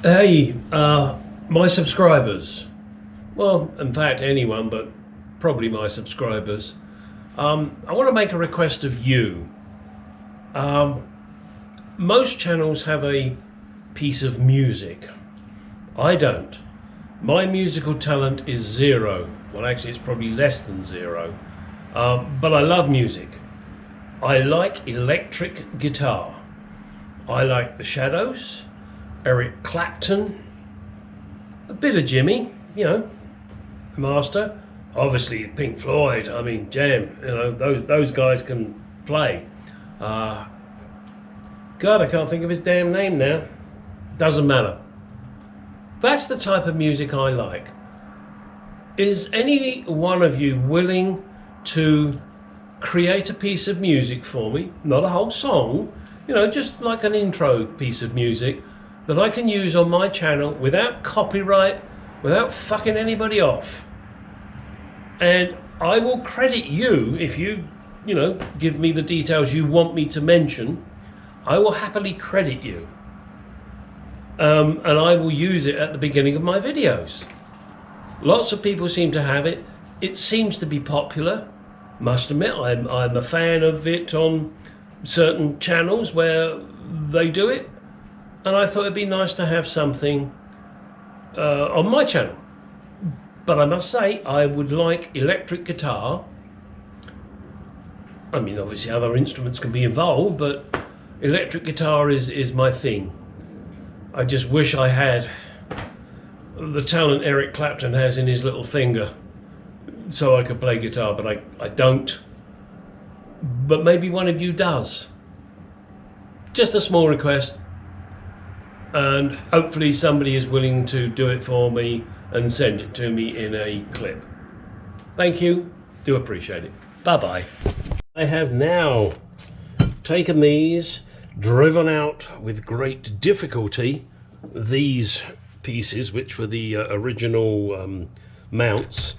Hey, my subscribers. Well, in fact, anyone, but probably my subscribers. I want to make a request of you. Most channels have a piece of music. I don't. My musical talent is zero. Well, actually, it's probably less than zero. But I love music. I like electric guitar. I like the Shadows, Eric Clapton, a bit of Jimmy, Master. Obviously Pink Floyd, I mean Jam, those guys can play. God, I can't think of his damn name now. Doesn't matter. That's the type of music I like. Is any one of you willing to create a piece of music for me? Not a whole song, just like an intro piece of music that I can use on my channel without copyright, without fucking anybody off. And I will credit you if you give me the details you want me to mention. I will happily credit you. And I will use it at the beginning of my videos. Lots of people seem to have it. It seems to be popular. Must admit, I'm a fan of it on certain channels where they do it. And I thought it'd be nice to have something on my channel. But I must say, I would like electric guitar. I mean, obviously other instruments can be involved, but electric guitar is my thing. I just wish I had the talent Eric Clapton has in his little finger so I could play guitar, but I don't. But maybe one of you does. Just a small request. And hopefully somebody is willing to do it for me and send it to me in a clip. Thank you. Do appreciate it. Bye-bye. I have now taken these, driven out with great difficulty these pieces, which were the original mounts.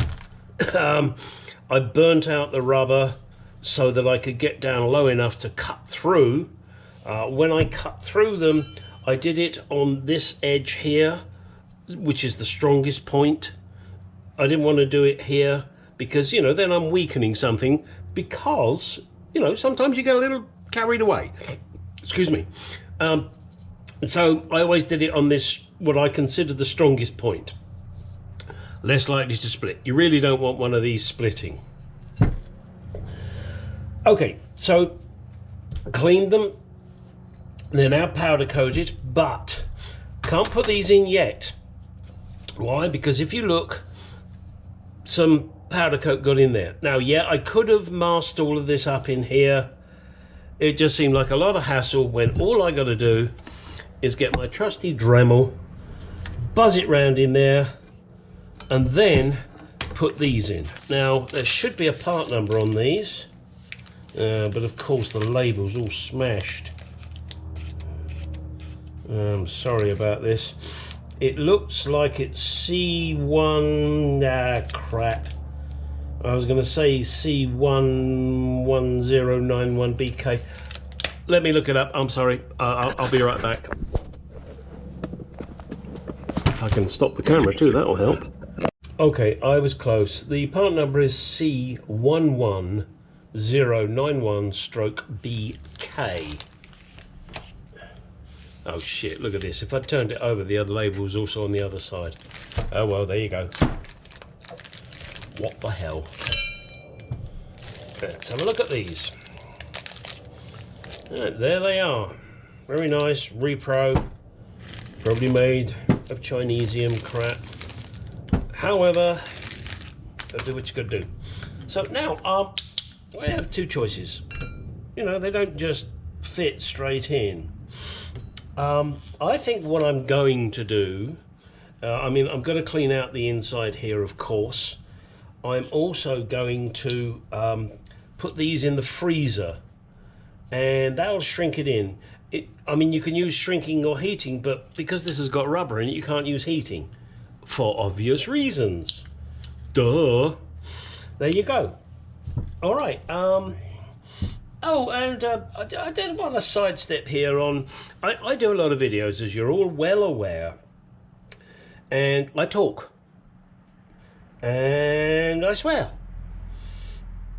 I burnt out the rubber so that I could get down low enough to cut through. When I cut through them, I did it on this edge here, which is the strongest point. I didn't want to do it here because, then I'm weakening something because, sometimes you get a little carried away. Excuse me. So I always did it on this, what I consider the strongest point. Less likely to split. You really don't want one of these splitting. Okay, so cleaned them. They're now powder coated, but can't put these in yet. Why? Because if you look, some powder coat got in there. Now, yeah, I could have masked all of this up in here. It just seemed like a lot of hassle when all I got to do is get my trusty Dremel, buzz it round in there, and then put these in. Now, there should be a part number on these, but of course the label's all smashed. I'm sorry about this. It looks like it's C1, crap. I was going to say C11091BK. Let me look it up. I'm sorry. I'll be right back. If I can stop the camera too, that'll help. Okay, I was close. The part number is C11091/BK. Oh shit, look at this. If I turned it over, the other label was also on the other side. Oh well, there you go. What the hell? Let's have a look at these. Right, there they are. Very nice, repro. Probably made of Chinesium crap. However, gotta do what you gotta do. So now, I have two choices. They don't just fit straight in. I think what I'm going to do, I'm going to clean out the inside here, of course. I'm also going to put these in the freezer, and that'll shrink it in. You can use shrinking or heating, but because this has got rubber in it, you can't use heating for obvious reasons. Duh. There you go. All right. Oh, and I did want to sidestep here on... I do a lot of videos, as you're all well aware, and I talk, and I swear,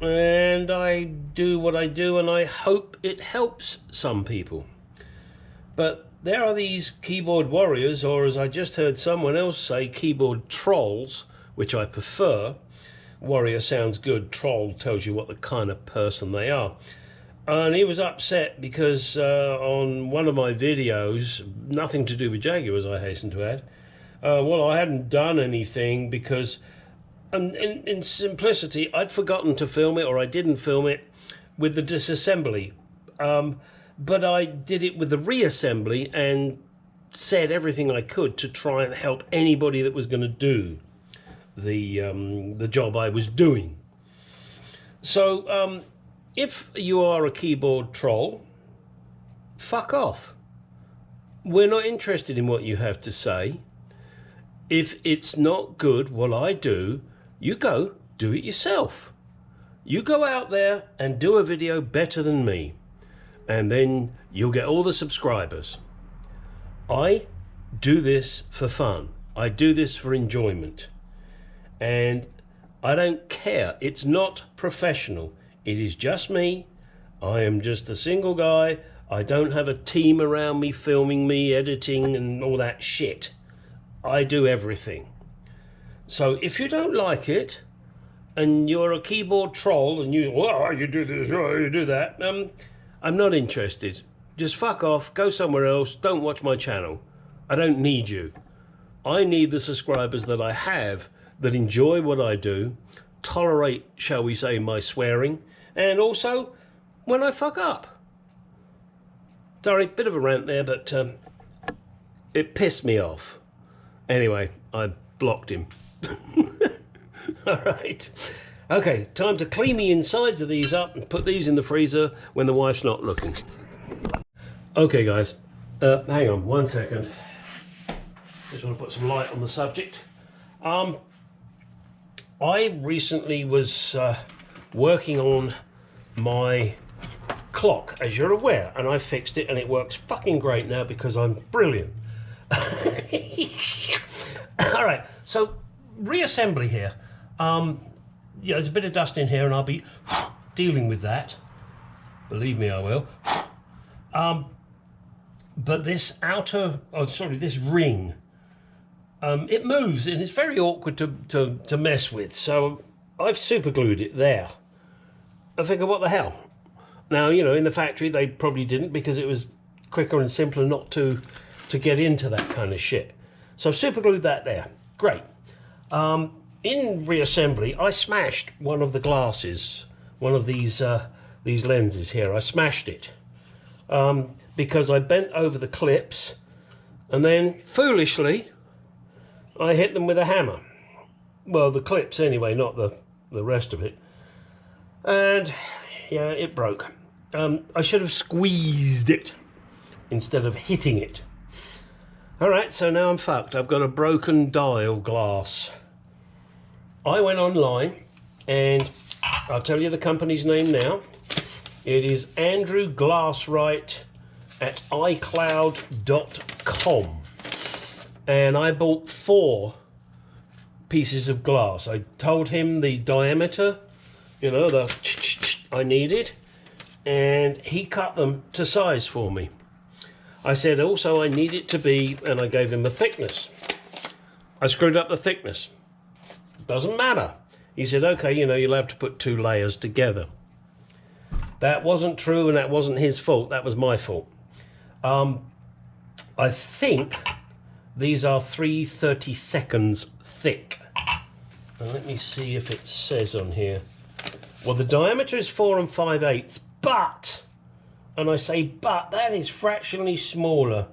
and I do what I do, and I hope it helps some people. But there are these keyboard warriors, or as I just heard someone else say, keyboard trolls, which I prefer. Warrior sounds good, troll tells you what the kind of person they are. And he was upset because on one of my videos, nothing to do with Jaguars, I hasten to add, well, I hadn't done anything because, in simplicity, I'd forgotten to film it, or I didn't film it with the disassembly. But I did it with the reassembly and said everything I could to try and help anybody that was going to do the job I was doing. So if you are a keyboard troll, fuck off. We're not interested in what you have to say. If it's not good what I do, you go do it yourself. You go out there and do a video better than me, and then you'll get all the subscribers. I do this for fun. I do this for enjoyment. And I don't care. It's not professional. It is just me. I am just a single guy. I don't have a team around me filming me, editing and all that shit. I do everything. So if you don't like it, and you're a keyboard troll, and you do this, you do that, I'm not interested. Just fuck off, go somewhere else, don't watch my channel. I don't need you. I need the subscribers that I have that enjoy what I do, tolerate, shall we say, my swearing, and also when I fuck up. Sorry, bit of a rant there, but it pissed me off. Anyway, I blocked him. All right. Okay, time to clean the insides of these up and put these in the freezer when the wife's not looking. Okay, guys, hang on 1 second. Just want to put some light on the subject. I recently was working on my clock, as you're aware, and I fixed it, and it works fucking great now because I'm brilliant. All right, so reassembly here. Yeah, there's a bit of dust in here, and I'll be dealing with that. Believe me, I will. But this this ring, it moves, and it's very awkward to mess with. So I've super glued it there. I figure, what the hell? Now, you know, in the factory they probably didn't, because it was quicker and simpler not to get into that kind of shit. So I've super glued that there. Great. In reassembly, I smashed one of the glasses, one of these lenses here. I smashed it because I bent over the clips, and then foolishly I hit them with a hammer. Well, the clips anyway, not the rest of it. And yeah, it broke. I should have squeezed it instead of hitting it. All right, so now I'm fucked. I've got a broken dial glass. I went online, and I'll tell you the company's name now. It is Andrew Glasswright at iCloud.com. And I bought 4 pieces of glass. I told him the diameter, you know, I needed, and he cut them to size for me. I said also I need it to be, and I gave him a thickness. I screwed up the thickness. Doesn't matter. He said, okay, you know, you'll have to put 2 layers together. That wasn't true, and that wasn't his fault. That was my fault. I think these are 3/32 thick. And let me see if it says on here. Well, the diameter is 4 5/8, but, and I say but, that is fractionally smaller.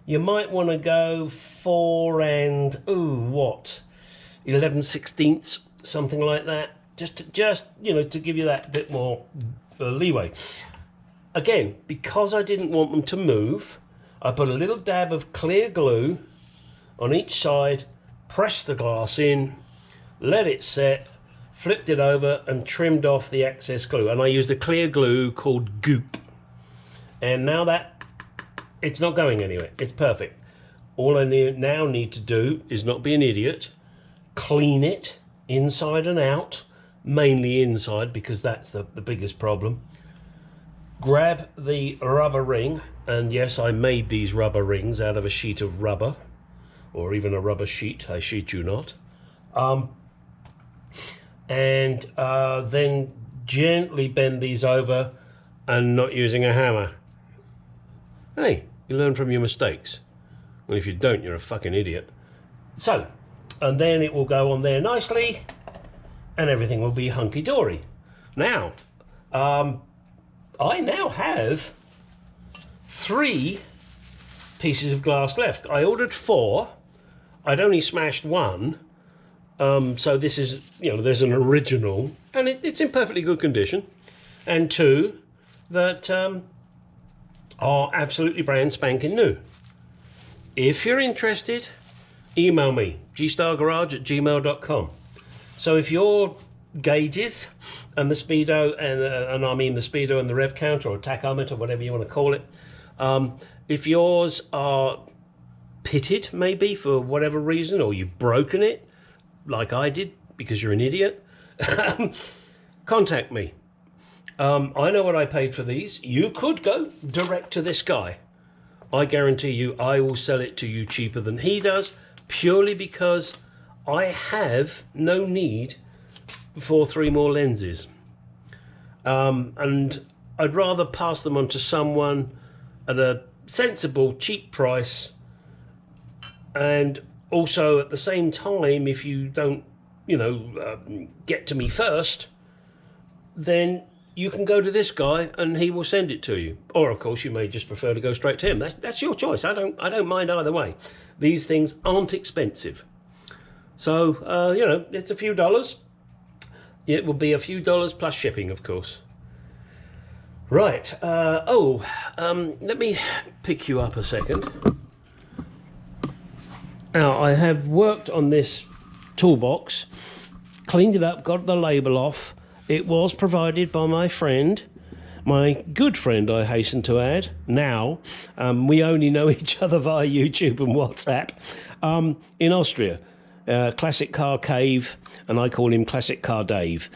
You might want to go 4 and, 11/16, something like that. Just you know, to give you that bit more leeway. Again, because I didn't want them to move, I put a little dab of clear glue on each side, pressed the glass in, let it set, flipped it over and trimmed off the excess glue. And I used a clear glue called Goop. And now that, it's not going anywhere. It's perfect. All I now need to do is not be an idiot, clean it inside and out, mainly inside because that's the biggest problem. Grab the rubber ring, and yes, I made these rubber rings out of a sheet of rubber, or even a rubber sheet, I sheet you not. And then gently bend these over and not using a hammer. Hey, you learn from your mistakes. Well, if you don't, you're a fucking idiot. So, and then it will go on there nicely, and everything will be hunky-dory. Now, I now have 3 pieces of glass left. I ordered 4. I'd only smashed 1. So this is, you know, there's an original, and it's in perfectly good condition. And 2 that are absolutely brand spanking new. If you're interested, email me, gstargarage@gmail.com. So if your gauges and the speedo, and I mean the speedo and the rev counter or tachometer, whatever you want to call it, if yours are pitted maybe for whatever reason, or you've broken it like I did because you're an idiot, contact me. I know what I paid for these. You could go direct to this guy. I guarantee you I will sell it to you cheaper than he does, purely because I have no need for 3 more lenses. And I'd rather pass them on to someone at a sensible, cheap price. And also at the same time, if you don't, you know, get to me first, then you can go to this guy and he will send it to you. Or of course you may just prefer to go straight to him. That's your choice. I don't mind either way. These things aren't expensive. So, you know, it's a few dollars. It will be a few dollars plus shipping, of course. Right. Let me pick you up a second. Now, I have worked on this toolbox, cleaned it up, got the label off. It was provided by my friend, my good friend, I hasten to add. Now, we only know each other via YouTube and WhatsApp, in Austria. Classic Car Cave, and I call him Classic Car Dave.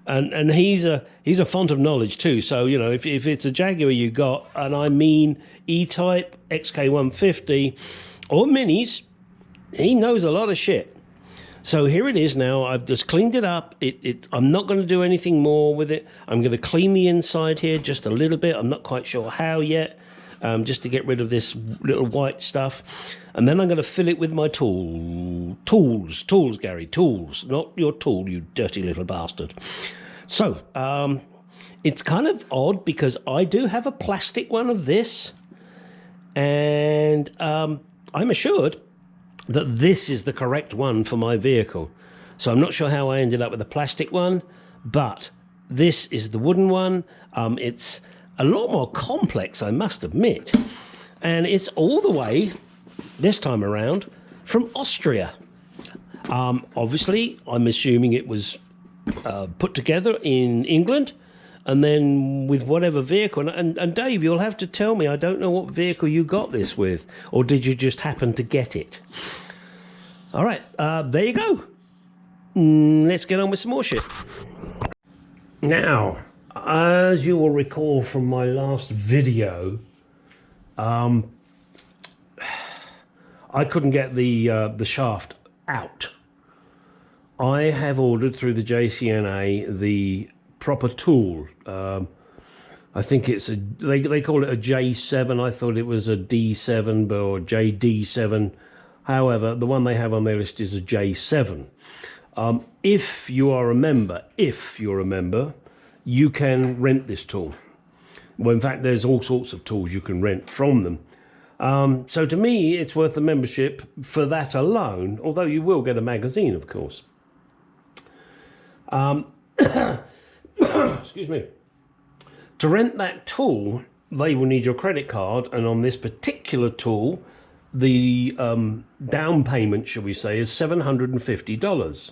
And he's a font of knowledge too. So, you know, if it's a Jaguar you got, and I mean E-Type, XK150, or Minis, he knows a lot of shit. So here it is now. I've just cleaned it up. I'm not going to do anything more with it. I'm going to clean the inside here just a little bit. I'm not quite sure how yet, just to get rid of this little white stuff. And then I'm going to fill it with my tools, Gary, tools, not your tool, you dirty little bastard. So it's kind of odd because I do have a plastic one of this, and I'm assured that this is the correct one for my vehicle. So I'm not sure how I ended up with the plastic one, but this is the wooden one. It's a lot more complex, I must admit. And it's all the way, this time around, from Austria. Obviously, I'm assuming it was put together in England, and then with whatever vehicle. And Dave, you'll have to tell me, I don't know what vehicle you got this with, or did you just happen to get it? All right, there you go. Let's get on with some more shit. Now, as you will recall from my last video, I couldn't get the shaft out. I have ordered through the JCNA the proper tool. I think it's they call it a J7. I thought it was a D7 or JD7. However, the one they have on their list is a J7. If you're a member, you can rent this tool. Well, in fact, there's all sorts of tools you can rent from them. So to me, it's worth the membership for that alone, although you will get a magazine, of course. Excuse me. To rent that tool, they will need your credit card, and on this particular tool, the down payment, shall we say, is $750.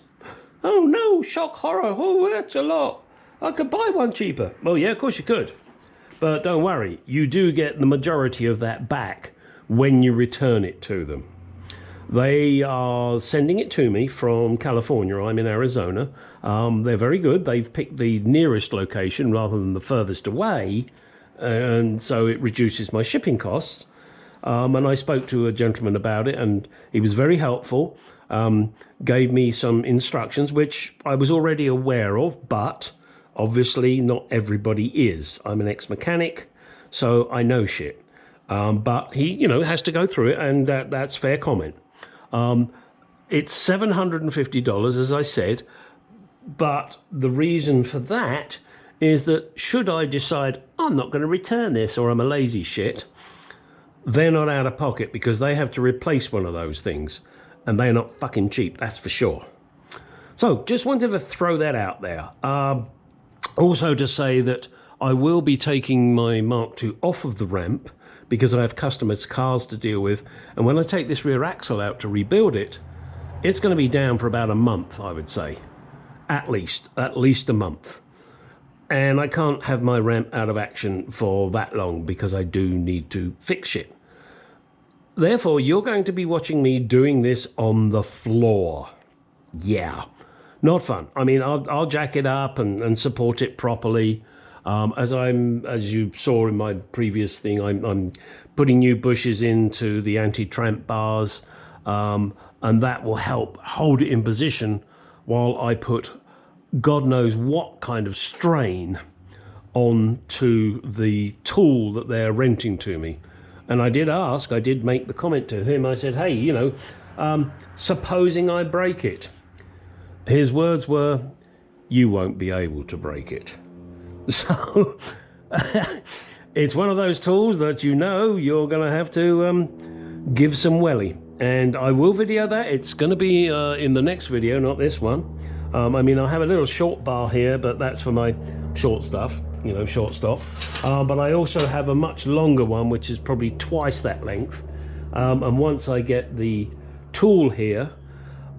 Oh no, shock horror, oh, that's a lot. I could buy one cheaper. Well, yeah, of course you could. But don't worry, you do get the majority of that back when you return it to them. They are sending it to me from California. I'm in Arizona. They're very good. They've picked the nearest location rather than the furthest away, and so it reduces my shipping costs. And I spoke to a gentleman about it, and he was very helpful, gave me some instructions, which I was already aware of, but obviously not everybody is. I'm an ex-mechanic, so I know shit. But he, you know, has to go through it, and that's fair comment. It's $750, as I said, but the reason for that is that should I decide I'm not going to return this, or I'm a lazy shit, they're not out of pocket, because they have to replace one of those things, and they're not fucking cheap, that's for sure. So just wanted to throw that out there. Also to say that I will be taking my Mark II off of the ramp, because I have customers' cars to deal with, and when I take this rear axle out to rebuild it, it's going to be down for about a month, I would say. At least a month. And I can't have my ramp out of action for that long, because I do need to fix shit. Therefore, you're going to be watching me doing this on the floor. Yeah, not fun. I mean, I'll jack it up and support it properly. As you saw in my previous thing, I'm putting new bushes into the anti-tramp bars, and that will help hold it in position while I put God knows what kind of strain onto the tool that they're renting to me. And I did make the comment to him. I said, hey, you know, supposing I break it. His words were, you won't be able to break it. So it's one of those tools that, you know, you're going to have to give some welly. And I will video that. It's going to be in the next video, not this one. I mean, I have a little short bar here, but that's for my short stuff, you know, short stop. But I also have a much longer one, which is probably twice that length. And once I get the tool here,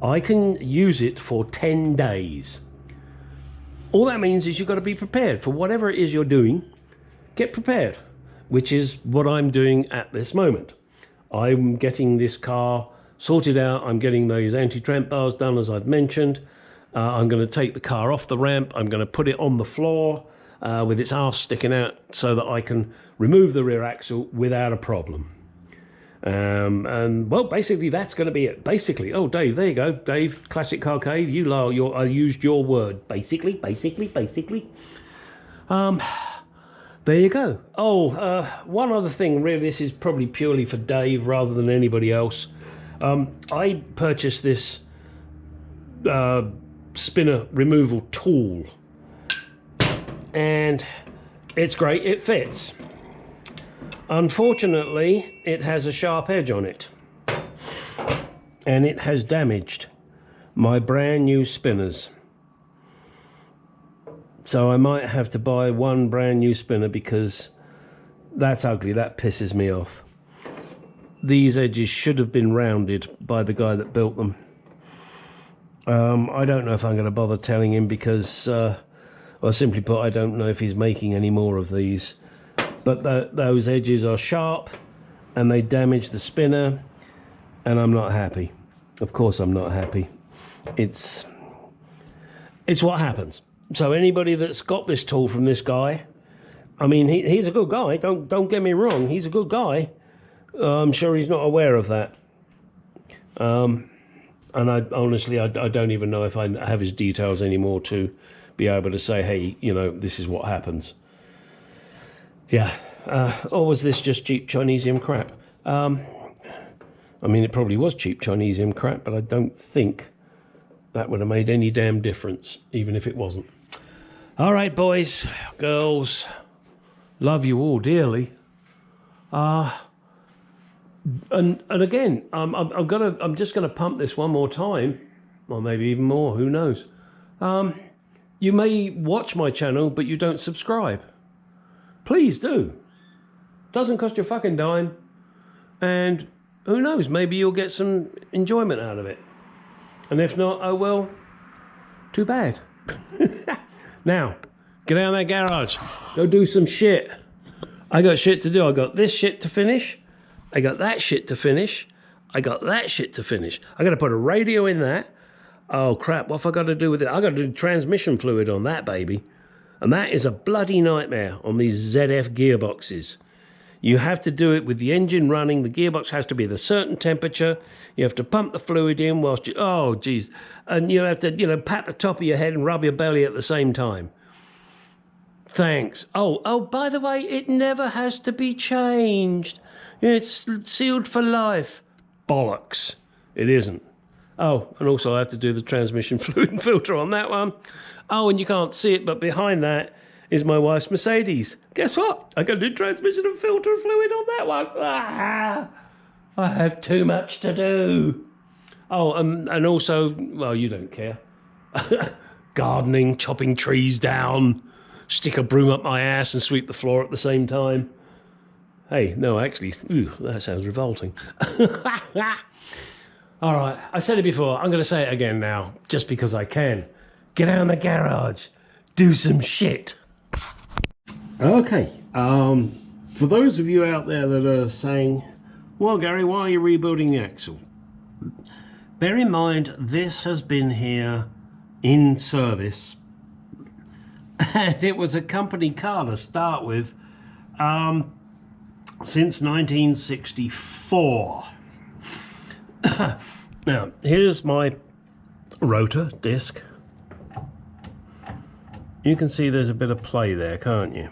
I can use it for 10 days. All that means is you've got to be prepared for whatever it is you're doing. Get prepared, which is what I'm doing at this moment. I'm getting this car sorted out. I'm getting those anti-tramp bars done, as I've mentioned. I'm going to take the car off the ramp. I'm going to put it on the floor with its arse sticking out so that I can remove the rear axle without a problem. And well, basically that's going to be it. Basically, oh Dave, there you go, Dave, Classic Car Cave. I used your word. Basically. There you go. Oh, one other thing. Really, this is probably purely for Dave rather than anybody else. I purchased this spinner removal tool, and it's great. It fits. Unfortunately, it has a sharp edge on it, and it has damaged my brand new spinners. So I might have to buy one brand new spinner, because that's ugly. That pisses me off. These edges should have been rounded by the guy that built them. I don't know if I'm going to bother telling him, because, well, simply put, I don't know if he's making any more of these. But those edges are sharp, and they damage the spinner, and I'm not happy. Of course I'm not happy. It's what happens. So anybody that's got this tool from this guy, I mean, he's a good guy. Don't get me wrong. He's a good guy. I'm sure he's not aware of that. And I honestly don't even know if I have his details anymore to be able to say, hey, you know, this is what happens. Yeah. Or was this just cheap Chinesium crap? I mean, it probably was cheap Chinesium crap, but I don't think that would have made any damn difference, even if it wasn't. All right, boys, girls, love you all dearly. And again, I'm just gonna pump this one more time, or maybe even more. Who knows? You may watch my channel, but you don't subscribe. Please do. Doesn't cost you a fucking dime, and who knows? Maybe you'll get some enjoyment out of it. And if not, oh well, too bad. Now, get out of that garage. Go do some shit. I got shit to do. I got this shit to finish. I got that shit to finish. I got that shit to finish. I got to put a radio in that. Oh crap, what have I got to do with it? I got to do transmission fluid on that baby. And that is a bloody nightmare on these ZF gearboxes. You have to do it with the engine running. The gearbox has to be at a certain temperature. You have to pump the fluid in whilst you, oh geez. And you have to, you know, pat the top of your head and rub your belly at the same time. Thanks. Oh, by the way, it never has to be changed. It's sealed for life. Bollocks. It isn't. Oh, and also I have to do the transmission fluid and filter on that one. Oh, and you can't see it, but behind that is my wife's Mercedes. Guess what? I got to do transmission and filter fluid on that one. Ah, I have too much to do. Oh, and also, well, you don't care. Gardening, chopping trees down, stick a broom up my ass and sweep the floor at the same time. Hey, no, actually, ooh, that sounds revolting. All right, I said it before. I'm going to say it again now, just because I can. Get out of the garage. Do some shit. Okay, for those of you out there that are saying, well, Gary, why are you rebuilding the axle? Bear in mind, this has been here in service. And it was a company car to start with since 1964. Now, here's my rotor disc. You can see there's a bit of play there, can't you?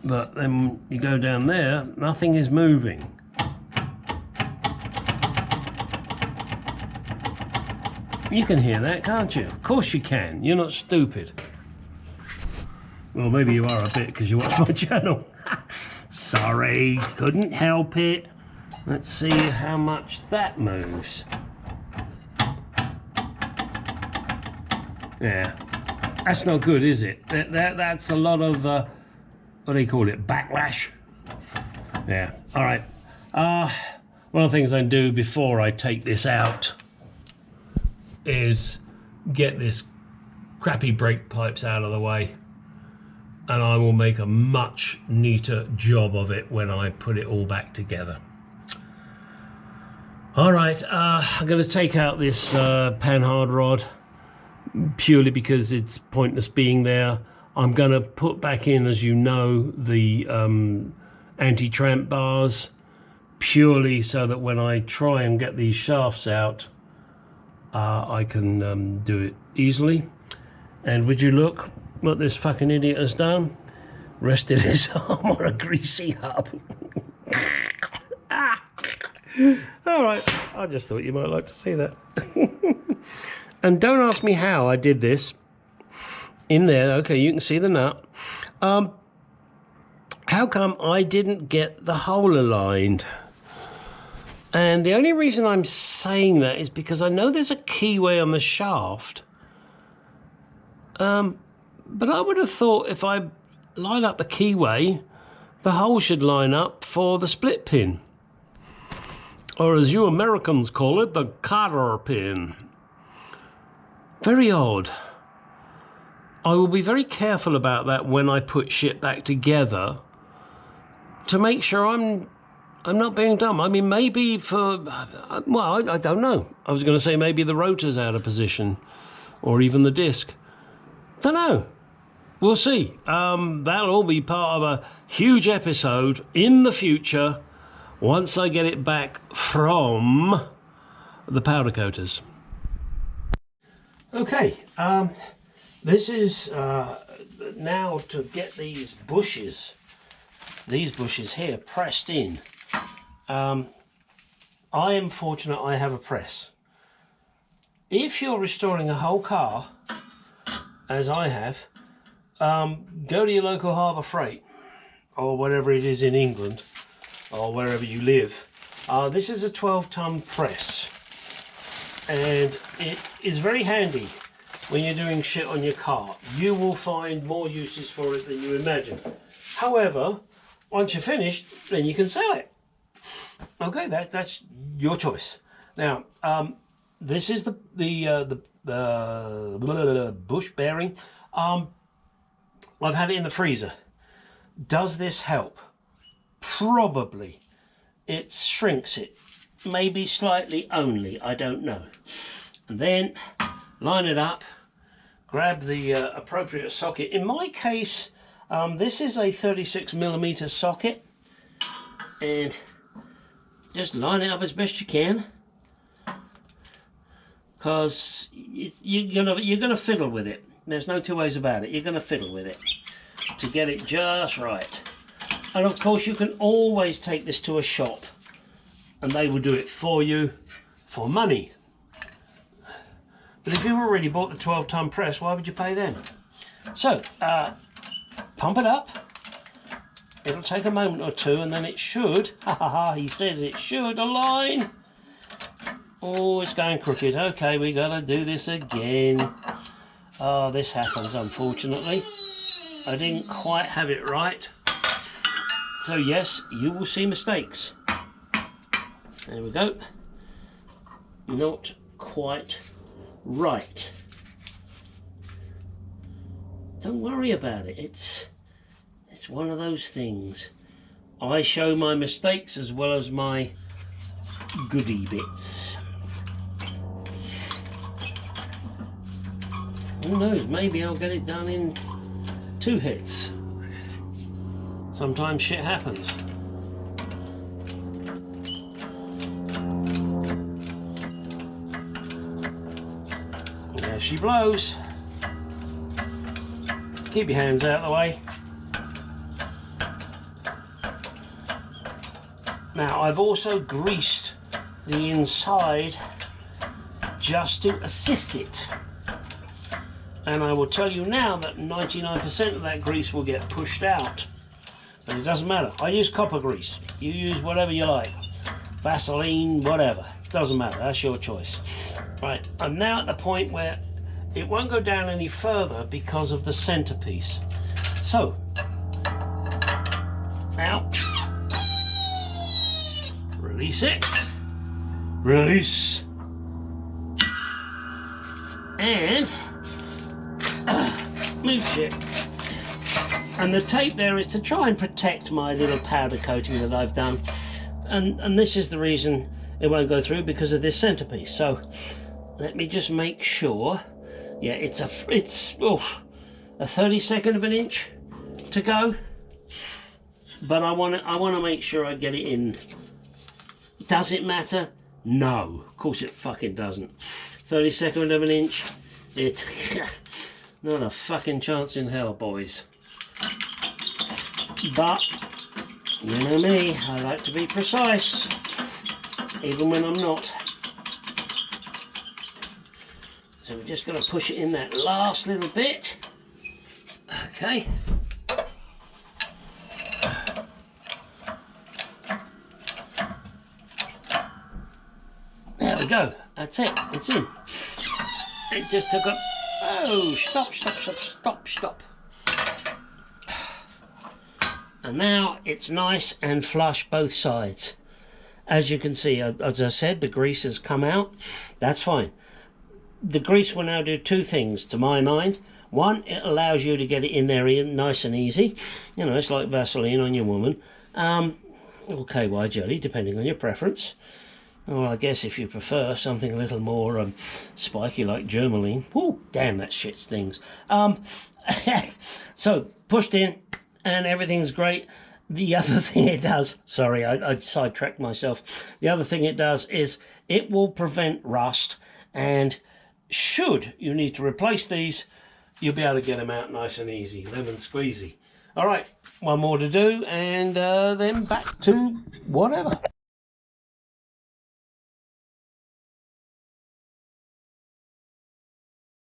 But then you go down there, nothing is moving. You can hear that, can't you? Of course you can. You're not stupid. Well, maybe you are a bit because you watch my channel. Sorry, couldn't help it. Let's see how much that moves. Yeah, that's not good, is it? That's a lot of, what do you call it, backlash? Yeah, all right. One of the things I do before I take this out is get this crappy brake pipes out of the way, and I will make a much neater job of it when I put it all back together. All right, I'm going to take out this panhard rod purely because it's pointless being there. I'm going to put back in, as you know, the anti-tramp bars purely so that when I try and get these shafts out, I can do it easily. And would you look what this fucking idiot has done? Rested his arm on a greasy hub. All right, I just thought you might like to see that. And don't ask me how I did this. In there, okay, you can see the nut. How come I didn't get the hole aligned? And the only reason I'm saying that is because I know there's a keyway on the shaft. But I would have thought if I line up the keyway, the hole should line up for the split pin. Or as you Americans call it, the cotter pin. Very odd. I will be very careful about that when I put shit back together to make sure I'm not being dumb. I mean, maybe for, well, I don't know. I was going to say maybe the rotor's out of position or even the disc. Don't know. We'll see. That'll all be part of a huge episode in the future once I get it back from the powder coaters. Okay, this is now to get these bushes here pressed in. I am fortunate I have a press. If you're restoring a whole car, as I have, go to your local Harbour Freight or whatever it is in England or wherever you live. This is a 12-ton press, and it is very handy when you're doing shit on your car. You will find more uses for it than you imagine. However, once you're finished, then you can sell it. Okay, that's your choice. Now, this is the bush bearing. I've had it in the freezer. Does this help? Probably. it shrinks it. Maybe slightly only, I don't know. And then line it up, grab the appropriate socket. In my case, this is a 36mm socket, and just line it up as best you can, because you're gonna fiddle with it. There's no two ways about it. You're gonna fiddle with it to get it just right. And of course, you can always take this to a shop, and they will do it for you for money. But if you've already bought the 12-ton press, why would you pay them? So, pump it up. It'll take a moment or two, and then it should, he says it should align. Oh, it's going crooked. Okay, we gotta do this again. Oh, this happens, unfortunately. I didn't quite have it right. So yes, you will see mistakes. There we go. Not quite right. Don't worry about it. It's one of those things. I show my mistakes as well as my goodie bits. Who knows, maybe I'll get it done in 2 hits. Sometimes shit happens. There she blows. Keep your hands out of the way. Now, I've also greased the inside just to assist it. And I will tell you now that 99% of that grease will get pushed out. But it doesn't matter. I use copper grease. You use whatever you like. Vaseline, whatever. Doesn't matter. That's your choice. Right, I'm now at the point where it won't go down any further because of the centerpiece. So, now, release it. Release. And move shit. And the tape there is to try and protect my little powder coating that I've done. And this is the reason it won't go through, because of this centerpiece. So let me just make sure. Yeah, it's a 32nd of an inch to go. But I want to make sure I get it in. Does it matter? No, of course it fucking doesn't. 32nd of an inch. It's not a fucking chance in hell, boys. But you know me, I like to be precise, even when I'm not. So we're just going to push it in that last little bit. Okay. There we go. That's it. It's in. It just took a... Oh, stop. And now it's nice and flush both sides. As you can see, as I said, the grease has come out. That's fine. The grease will now do 2 things, to my mind. One, it allows you to get it in there nice and easy. You know, it's like Vaseline on your woman. Or KY jelly, depending on your preference. Or I guess if you prefer something a little more spiky like Germaline. Whoo, damn, that shit stings. So, pushed in, and everything's great. The other thing it does, sorry, I sidetracked myself. The other thing it does is it will prevent rust, and should you need to replace these, you'll be able to get them out nice and easy, lemon squeezy. All right, one more to do, and then back to whatever.